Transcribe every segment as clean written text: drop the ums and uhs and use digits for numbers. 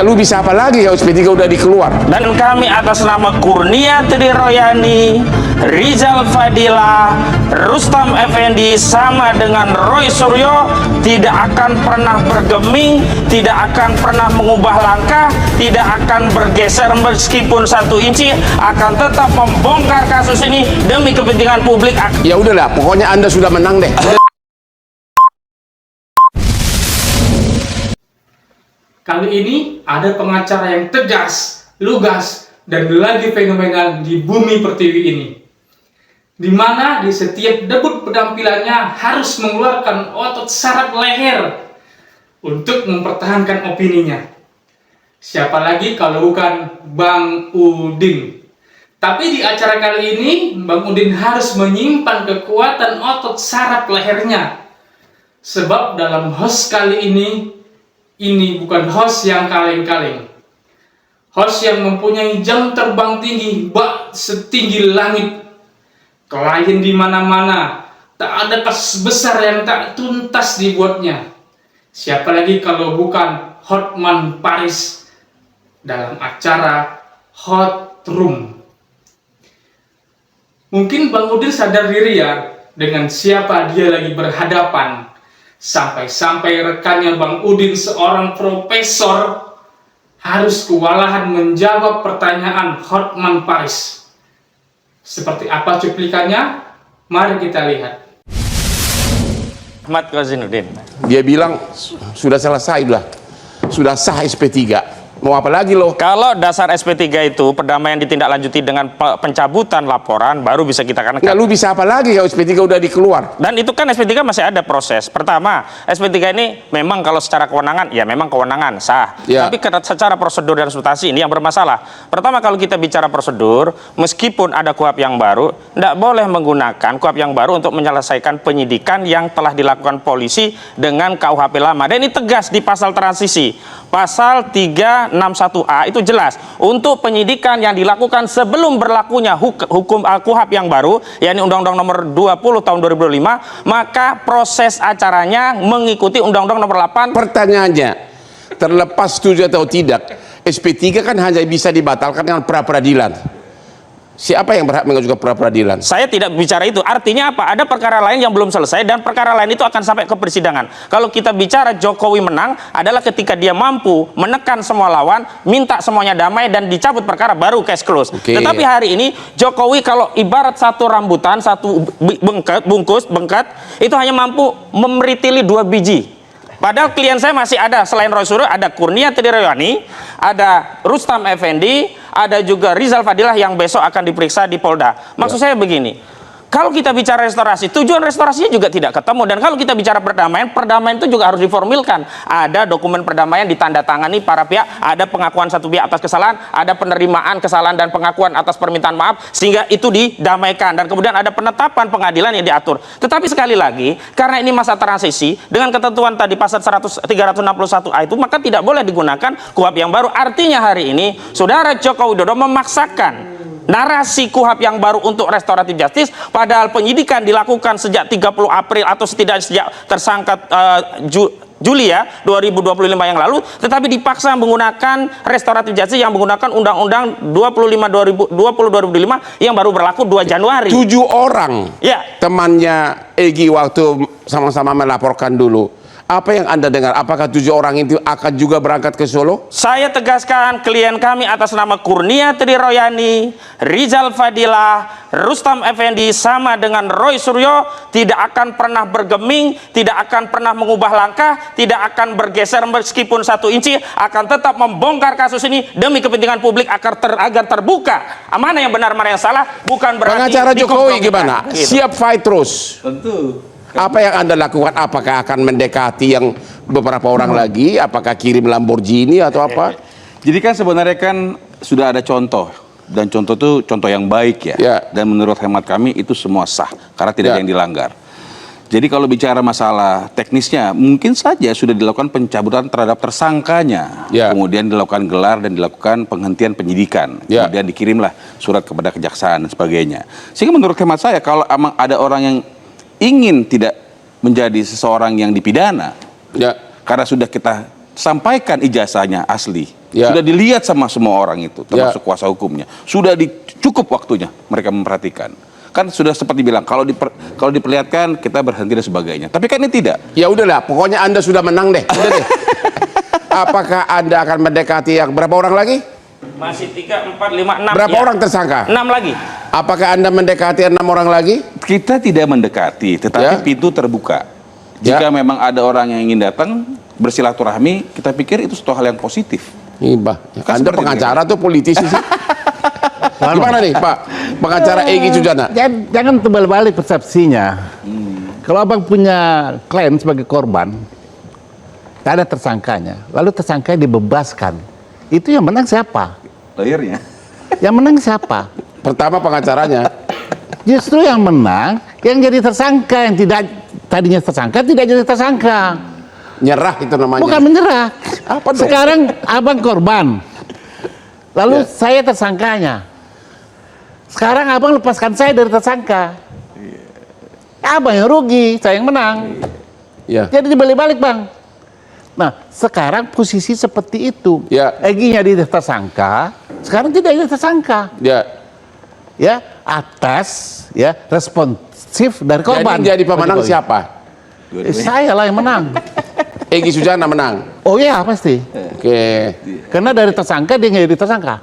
Lu bisa apa lagi kalau SP3 udah dikeluar? Dan kami atas nama Kurnia Tri Royani, Rizal Fadila, Rustam Effendi sama dengan Roy Suryo tidak akan pernah bergeming, tidak akan pernah mengubah langkah, tidak akan bergeser meskipun 1 inci, akan tetap membongkar kasus ini demi kepentingan publik. Ya udahlah, pokoknya Anda sudah menang deh. Kali ini ada pengacara yang tegas, lugas, dan lagi fenomenal di bumi pertiwi ini. Di mana di setiap debut penampilannya harus mengeluarkan otot saraf leher untuk mempertahankan opininya. Siapa lagi kalau bukan Bang Udin. Tapi di acara kali ini, Bang Udin harus menyimpan kekuatan otot saraf lehernya. Sebab dalam host kali ini bukan host yang kaleng-kaleng. Host yang mempunyai jam terbang tinggi, bak setinggi langit. Klien di mana-mana, tak ada kasus besar yang tak tuntas dibuatnya. Siapa lagi kalau bukan Hotman Paris dalam acara Hot Room. Mungkin Bang Udin sadar diri ya dengan siapa dia lagi berhadapan. Sampai-sampai rekannya Bang Udin, seorang profesor, harus kewalahan menjawab pertanyaan Hotman Paris. Seperti apa cuplikannya? Mari kita lihat. Ahmad Kozinuddin. Dia bilang sudah selesai, sudah sah SP3. Mau apa lagi lo? Kalau dasar SP3 itu perdamaian ditindaklanjuti dengan pencabutan laporan, baru bisa kita katakan. Nggak, lu bisa apa lagi kalau SP3 udah dikeluar? Dan itu kan SP3 masih ada proses. Pertama, SP3 ini memang kalau secara kewenangan, ya memang kewenangan sah. Ya. Tapi secara prosedur dan substansi ini yang bermasalah. Pertama, kalau kita bicara prosedur, meskipun ada KUHP yang baru, tidak boleh menggunakan KUHP yang baru untuk menyelesaikan penyidikan yang telah dilakukan polisi dengan KUHP lama. Dan ini tegas di pasal transisi. Pasal 361A itu jelas untuk penyidikan yang dilakukan sebelum berlakunya hukum KUHP yang baru, yakni Undang-Undang Nomor 20 Tahun 2005, maka proses acaranya mengikuti Undang-Undang Nomor 8. Pertanyaannya, terlepas setuju atau tidak, SP3 kan hanya bisa dibatalkan dengan pra-peradilan. Siapa yang berhak mengajukan pra-peradilan? Saya tidak bicara itu. Artinya apa? Ada perkara lain yang belum selesai dan perkara lain itu akan sampai ke persidangan. Kalau kita bicara Jokowi menang adalah ketika dia mampu menekan semua lawan, minta semuanya damai dan dicabut perkara, baru case close. Tetapi hari ini Jokowi kalau ibarat satu rambutan, satu bengket, itu hanya mampu memeritili 2 biji. Padahal klien saya masih ada, selain Roy Suryo, ada Kurnia Tri Royani, ada Rustam Effendi, ada juga Rizal Fadilah yang besok akan diperiksa di Polda. Maksud saya begini, kalau kita bicara restorasi, tujuan restorasinya juga tidak ketemu. Dan kalau kita bicara perdamaian, perdamaian itu juga harus diformilkan. Ada dokumen perdamaian ditandatangani para pihak, ada pengakuan satu pihak atas kesalahan, ada penerimaan kesalahan dan pengakuan atas permintaan maaf, sehingga itu didamaikan. Dan kemudian ada penetapan pengadilan yang diatur. Tetapi sekali lagi, karena ini masa transisi, dengan ketentuan tadi pasal 361A itu, maka tidak boleh digunakan KUHP yang baru. Artinya hari ini, Saudara Joko Widodo memaksakan narasi KUHP yang baru untuk restoratif justice, padahal penyidikan dilakukan sejak 30 April atau setidaknya sejak tersangka Juli ya 2025 yang lalu, tetapi dipaksa menggunakan restoratif justice yang menggunakan Undang-Undang 20 2005 yang baru berlaku 2 Januari. 7 orang ya. Temannya Egy waktu sama-sama melaporkan dulu. Apa yang Anda dengar? Apakah 7 orang itu akan juga berangkat ke Solo? Saya tegaskan, klien kami atas nama Kurnia Tri Royani, Rizal Fadila, Rustam Effendi sama dengan Roy Suryo tidak akan pernah bergeming, tidak akan pernah mengubah langkah, tidak akan bergeser meskipun 1 inci, akan tetap membongkar kasus ini demi kepentingan publik agar terbuka. Mana yang benar, mana yang salah, bukan berarti pengacara Jokowi gimana? Gitu. Siap fight terus? Tentu. Apa yang Anda lakukan? Apakah akan mendekati yang beberapa orang lagi? Apakah kirim Lamborghini atau apa? Jadi kan sebenarnya kan sudah ada contoh, dan contoh itu contoh yang baik ya. Dan menurut hemat kami itu semua sah karena tidak ada yang dilanggar. Jadi kalau bicara masalah teknisnya, mungkin saja sudah dilakukan pencabutan terhadap tersangkanya, kemudian dilakukan gelar dan dilakukan penghentian penyidikan, kemudian dikirimlah surat kepada kejaksaan dan sebagainya. Sehingga menurut hemat saya, kalau emang ada orang yang ingin tidak menjadi seseorang yang dipidana, karena sudah kita sampaikan ijazahnya asli. Sudah dilihat sama semua orang itu, termasuk kuasa hukumnya. Sudah cukup waktunya mereka memperhatikan. Kan sudah sempat dibilang kalau diperlihatkan kita berhenti dan sebagainya. Tapi kan ini tidak. Ya udahlah, pokoknya Anda sudah menang deh. Udah deh. Apakah Anda akan mendekati yang berapa orang lagi? Masih 3, 4, 5, 6. Berapa orang tersangka? 6 lagi. Apakah Anda mendekati 6 orang lagi? Kita tidak mendekati, tetapi pintu terbuka. Jika memang ada orang yang ingin datang bersilaturahmi, kita pikir itu suatu hal yang positif. Ibah, Anda pengacara tuh politisi sih. Gimana nih Pak, pengacara Egy Sujana? Jangan tebal balik persepsinya. Kalau abang punya klien sebagai korban, tak ada tersangkanya, lalu tersangka dibebaskan, itu yang menang siapa? Lawyernya. Yang menang siapa? Pertama pengacaranya. Justru yang menang yang jadi tersangka, yang tidak tadinya tersangka tidak jadi tersangka. Nyerah itu namanya. Bukan menyerah. Apa dong? Sekarang abang korban, lalu saya tersangkanya. Sekarang abang lepaskan saya dari tersangka. Abang yang rugi, saya yang menang. Jadi dibalik-balik bang. Nah sekarang posisi seperti itu. Egy-nya jadi tersangka, sekarang tidak jadi tersangka. Ya atas responsif dari korban. Jadi pemenang siapa? Saya lah yang menang. Egy Sujana menang. Oh iya pasti. Oke. Karena dari tersangka dia nggak jadi tersangka.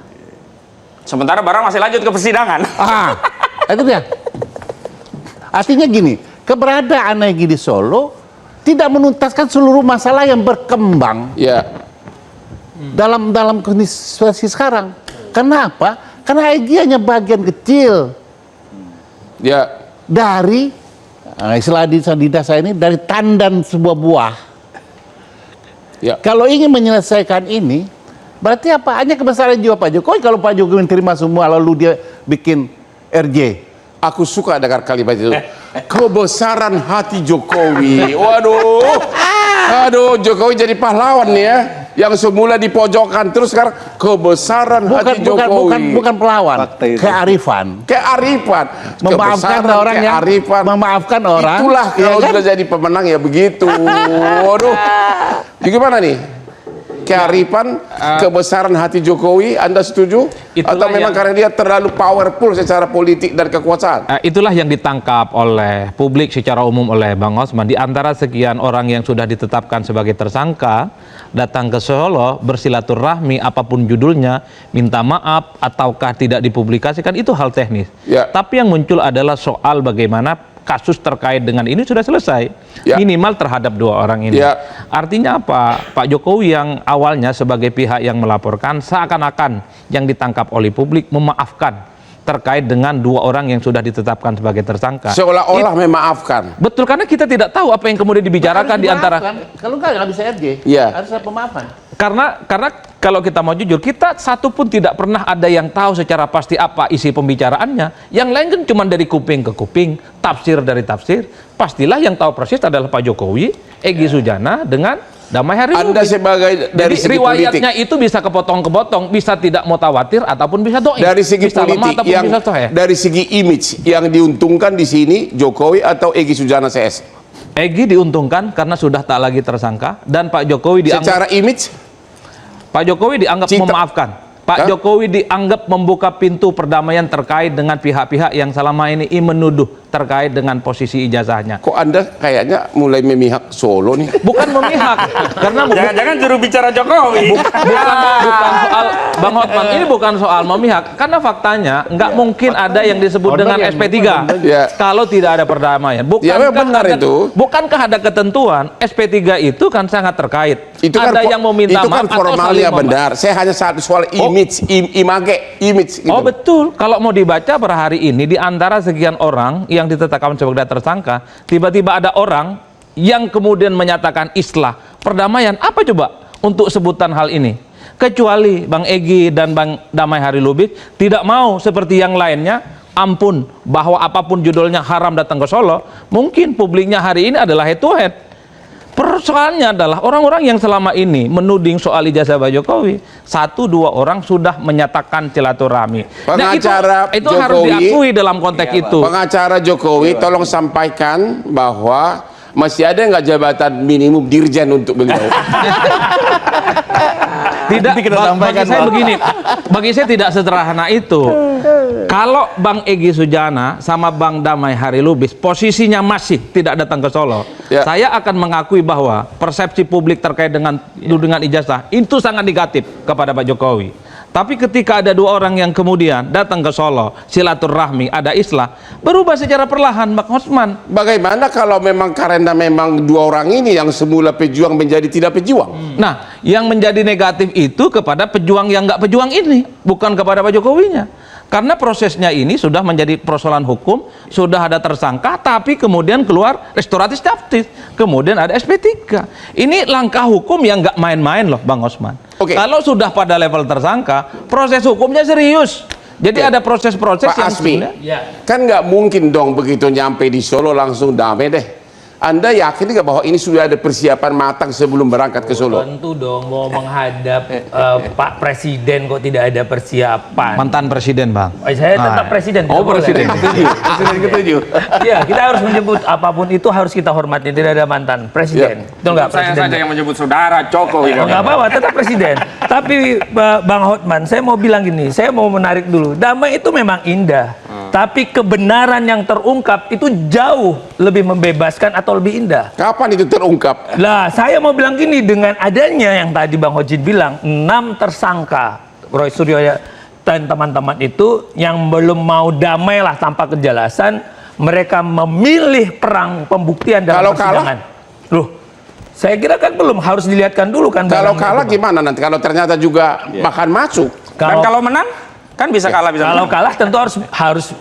Sementara barang masih lanjut ke persidangan. Itu dia. Artinya gini, keberadaan Egy di Solo tidak menuntaskan seluruh masalah yang berkembang. Dalam kondisi sekarang. Kenapa? Karena Egy hanya bagian kecil. Dari istilah di dasar ini dari tandan sebuah buah. Kalau ingin menyelesaikan ini, berarti apa? Hanya kebesaran jiwa Pak Jokowi. Kalau Pak Jokowi menerima semua, lalu dia bikin RJ. Aku suka dengar kalimat itu. Kebesaran hati Jokowi. Waduh. Aduh, Jokowi jadi pahlawan nih ya. Yang semula dipojokkan terus sekarang kebesaran hati Jokowi. Bukan pelawan, kearifan. Memaafkan orang yang memaafkan orang. Itulah kalau sudah jadi pemenang ya begitu. Waduh. Gimana nih? Kearifan, kebesaran hati Jokowi, Anda setuju? Atau memang karena dia terlalu powerful secara politik dan kekuasaan? Itulah yang ditangkap oleh publik secara umum oleh Bang Osman. Di antara sekian orang yang sudah ditetapkan sebagai tersangka, datang ke Solo, bersilaturahmi, apapun judulnya, minta maaf, ataukah tidak dipublikasikan, itu hal teknis. Tapi yang muncul adalah soal bagaimana kasus terkait dengan ini sudah selesai, minimal terhadap 2 orang ini. Artinya apa? Pak Jokowi yang awalnya sebagai pihak yang melaporkan, seakan-akan yang ditangkap oleh publik memaafkan terkait dengan 2 orang yang sudah ditetapkan sebagai tersangka. Seolah-olah memaafkan. Betul, karena kita tidak tahu apa yang kemudian dibicarakan di antara. Kalau nggak bisa RJ. Harus ada pemaafan. Karena kalau kita mau jujur, kita satu pun tidak pernah ada yang tahu secara pasti apa isi pembicaraannya. Yang lain kan cuma dari kuping ke kuping, tafsir dari tafsir. Pastilah yang tahu persis adalah Pak Jokowi, Egy Sujana dengan Damai Hari Anda Lubis. sebagai dari Jadi segi riwayatnya politik, itu bisa kepotong-kepotong, bisa tidak mutawatir ataupun bisa doing. dari segi bisa politik lemah, yang bisa sahih. dari segi image yang diuntungkan di sini Jokowi atau Egy Sujana CS? Egy diuntungkan karena sudah tak lagi tersangka dan Pak Jokowi dianggap secara image, Pak Jokowi dianggap memaafkan. Pak Jokowi dianggap membuka pintu perdamaian terkait dengan pihak-pihak yang selama ini menuduh terkait dengan posisi ijazahnya. Kok Anda kayaknya mulai memihak Solo nih? Bukan memihak, karena jangan-jangan juru bicara Jokowi. bukan soal Bang Hotman, ini bukan soal memihak, karena faktanya nggak mungkin ada yang disebut dengan SP3 kalau tidak ada perdamaian. Bukankah ada ketentuan SP3 itu kan sangat terkait. Itu ada kan, yang meminta itu kan maaf formalnya benar. Saya hanya satu soal image, image. Gitu. Oh betul. Kalau mau dibaca per hari ini di antara sekian orang yang ditetapkan sebagai tersangka, tiba-tiba ada orang yang kemudian menyatakan islah perdamaian. Apa coba untuk sebutan hal ini? Kecuali Bang Egy dan Bang Damai Hari Lubis tidak mau seperti yang lainnya, ampun bahwa apapun judulnya haram datang ke Solo. Mungkin publiknya hari ini adalah head to head. Persoalannya adalah orang-orang yang selama ini menuding soal ijazah Pak Jokowi, 1-2 orang sudah menyatakan silaturahmi. Pengacara nah, itu Jokowi, harus diakui dalam konteks itu. Pengacara Jokowi tolong sampaikan bahwa masih ada nggak jabatan minimum dirjen untuk beliau? Tidak, bagi saya begini, bagi saya tidak sederhana itu. Kalau Bang Egy Sujana sama Bang Damai Harilubis posisinya masih tidak datang ke Solo, saya akan mengakui bahwa persepsi publik terkait dengan tudingan ijazah itu sangat negatif kepada Pak Jokowi. Tapi ketika ada dua orang yang kemudian datang ke Solo, silaturahmi, ada islah, berubah secara perlahan, Bang Hotman. Bagaimana kalau memang karena memang dua orang ini yang semula pejuang menjadi tidak pejuang? Nah, yang menjadi negatif itu kepada pejuang yang nggak pejuang ini, bukan kepada Pak Jokowinya. Karena prosesnya ini sudah menjadi persoalan hukum, sudah ada tersangka, tapi kemudian keluar restoratif justice, kemudian ada SP3. Ini langkah hukum yang nggak main-main loh, Bang Osman. Kalau sudah pada level tersangka, proses hukumnya serius. Jadi ada proses-proses Pak yang Asmi, kan nggak mungkin dong begitu nyampe di Solo langsung damai deh. Anda yakin nggak bahwa ini sudah ada persiapan matang sebelum berangkat ke Solo? Tentu dong, mau menghadap Pak Presiden kok tidak ada persiapan. Mantan presiden, Bang. Saya tetap presiden. Oh, presiden ketujuh. Iya, kita harus menyebut apapun itu harus kita hormati. Tidak ada mantan presiden. Betul nggak, Saya presiden? saja yang menyebut saudara Jokowi. Oh, nggak apa-apa, tetap presiden. Tapi Bang Hotman, saya mau bilang gini, saya mau menarik dulu. Damai itu memang indah, tapi kebenaran yang terungkap itu jauh lebih membebaskan atau lebih indah. Kapan itu terungkap? Lah, saya mau bilang gini, dengan adanya yang tadi Bang Hojin bilang, 6 tersangka Roy Suryo dan teman-teman itu yang belum mau damai lah tanpa kejelasan, mereka memilih perang pembuktian dalam persidangan. Loh, saya kira kan belum, harus dilihatkan dulu kan. Kalau kalah gimana nanti? Kalau ternyata juga bahkan masuk. Dan kalau menang? Kan bisa kalah, bisa kalau menang. kalah tentu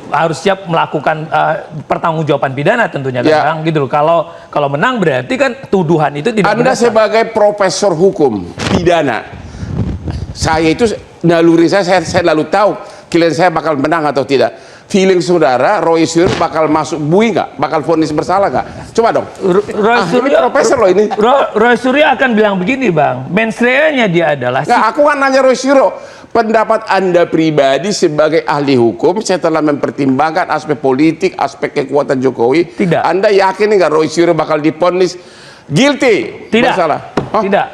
harus siap melakukan pertanggungjawaban pidana tentunya kan, gitu loh. Kalau menang berarti kan tuduhan itu tidak Anda berdasar. sebagai profesor hukum pidana, saya itu naluri saya lalu tahu klien saya bakal menang atau tidak. Feeling saudara Roy Suryo bakal masuk bui nggak? Bakal vonis bersalah nggak? Coba dong. Roy Suryo, ini profesor loh ini. Roy Suryo akan bilang begini, Bang. Mens rea-nya dia adalah Nggak, aku kan nanya Roy Suryo. Pendapat Anda pribadi sebagai ahli hukum setelah mempertimbangkan aspek politik, aspek kekuatan Jokowi, tidak. Anda yakin nggak Roy Suryo bakal divonis guilty? Tidak. Bersalah? Hah? Tidak.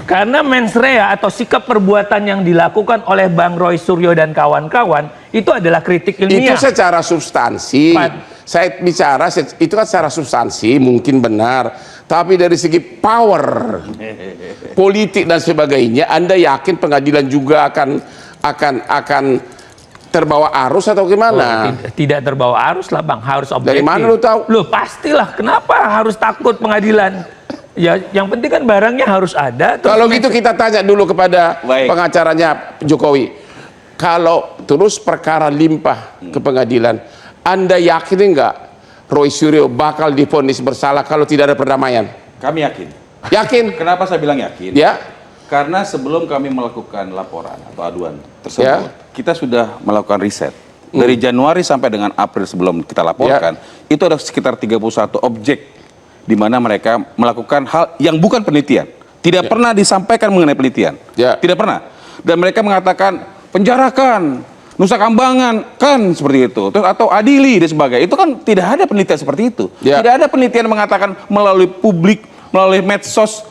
Karena mens rea atau sikap perbuatan yang dilakukan oleh Bang Roy Suryo dan kawan-kawan itu adalah kritik ilmiah. Itu secara substansi. Saya bicara itu kan secara substansi mungkin benar, tapi dari segi power politik dan sebagainya, Anda yakin pengadilan juga akan terbawa arus atau gimana? Tidak terbawa arus lah, Bang, harus objektif. Dari mana lu tahu? Loh, pastilah, kenapa harus takut pengadilan? Ya, yang penting kan barangnya harus ada. Kalau gitu kita tanya dulu kepada pengacaranya Jokowi. Kalau terus perkara limpah ke pengadilan, Anda yakin nggak Roy Suryo bakal divonis bersalah kalau tidak ada perdamaian? Kami yakin. Yakin? Kenapa saya bilang yakin? Ya. Karena sebelum kami melakukan laporan atau aduan tersebut, kita sudah melakukan riset. Dari Januari sampai dengan April sebelum kita laporkan, itu ada sekitar 31 objek di mana mereka melakukan hal yang bukan penelitian. Tidak pernah disampaikan mengenai penelitian. Tidak pernah. Dan mereka mengatakan penjarakan, Nusa Kambangan, kan seperti itu. Terus atau adili dan sebagainya. Itu kan tidak ada penelitian seperti itu. Tidak ada penelitian mengatakan melalui publik, melalui medsos.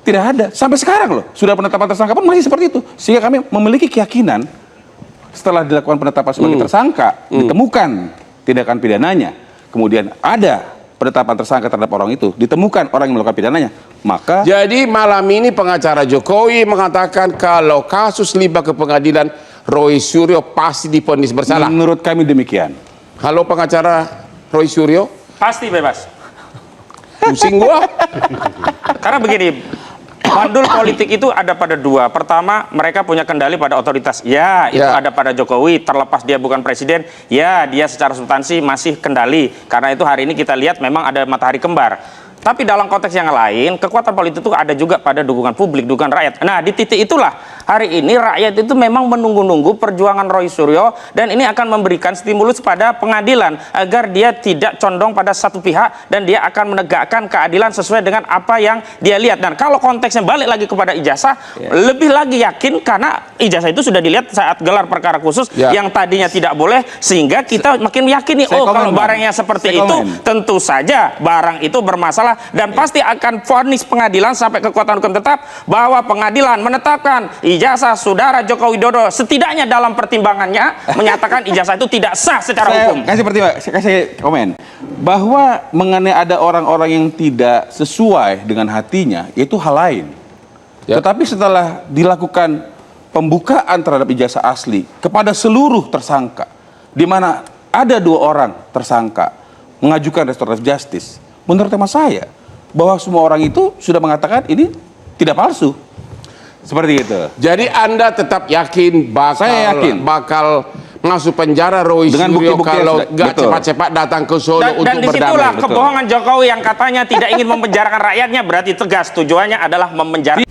Tidak ada. Sampai sekarang loh, sudah penetapan tersangka pun masih seperti itu. Sehingga kami memiliki keyakinan setelah dilakukan penetapan sebagai tersangka, ditemukan tindakan pidananya, kemudian ada penetapan tersangka terhadap orang itu, ditemukan orang yang melakukan pidananya, maka jadi malam ini pengacara Jokowi mengatakan kalau kasus limbah ke pengadilan, Roy Suryo pasti divonis bersalah. Menurut kami demikian. Halo pengacara Roy Suryo? Pasti bebas. Pusing gua. Karena begini, mandul politik itu ada pada dua. Pertama, mereka punya kendali pada otoritas. Ya, itu ada pada Jokowi. Terlepas dia bukan presiden, ya dia secara substansi masih kendali. Karena itu hari ini kita lihat memang ada matahari kembar. Tapi dalam konteks yang lain, kekuatan politik itu ada juga pada dukungan publik, dukungan rakyat. Nah, di titik itulah hari ini rakyat itu memang menunggu-nunggu perjuangan Roy Suryo, dan ini akan memberikan stimulus pada pengadilan agar dia tidak condong pada satu pihak dan dia akan menegakkan keadilan sesuai dengan apa yang dia lihat. Dan kalau konteksnya balik lagi kepada ijazah, lebih lagi yakin karena ijazah itu sudah dilihat saat gelar perkara khusus yang tadinya tidak boleh, sehingga kita makin meyakini kalau barangnya seperti itu tentu saja barang itu bermasalah dan pasti akan vonis pengadilan sampai kekuatan hukum tetap bahwa pengadilan menetapkan ijazah saudara Joko Widodo setidaknya dalam pertimbangannya menyatakan ijazah itu tidak sah secara hukum. Saya kasih komen bahwa mengenai ada orang-orang yang tidak sesuai dengan hatinya itu hal lain. Tetapi setelah dilakukan pembukaan terhadap ijazah asli kepada seluruh tersangka, di mana ada 2 orang tersangka mengajukan restoratif justice, menurut tema saya bahwa semua orang itu sudah mengatakan ini tidak palsu. Seperti itu. Jadi Anda tetap yakin bakal masuk penjara Roy Suryo kalau nggak cepat-cepat datang ke Solo untuk dan disitulah kebohongan Jokowi yang katanya tidak ingin memenjarakan rakyatnya, berarti tegas tujuannya adalah memenjarakan